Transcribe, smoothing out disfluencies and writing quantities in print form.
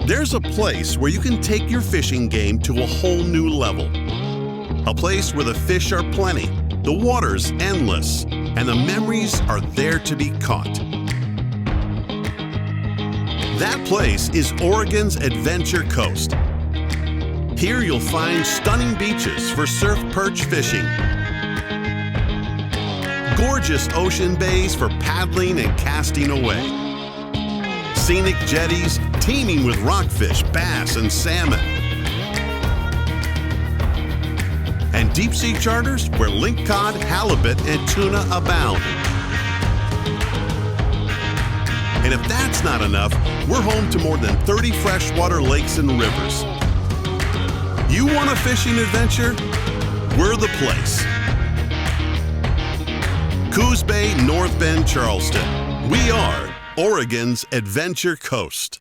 There's a place where you can take your fishing game to a whole new level. A place where the fish are plenty, the water's endless, and the memories are there to be caught. That place is Oregon's Adventure Coast. Here you'll find stunning beaches for surf perch fishing, gorgeous ocean bays for paddling and casting away, scenic jetties teeming with rockfish, bass, and salmon, and deep-sea charters where lingcod, halibut, and tuna abound. And if that's not enough, we're home to more than 30 freshwater lakes and rivers. You want a fishing adventure? We're the place. Coos Bay, North Bend, Charleston. We are Oregon's Adventure Coast.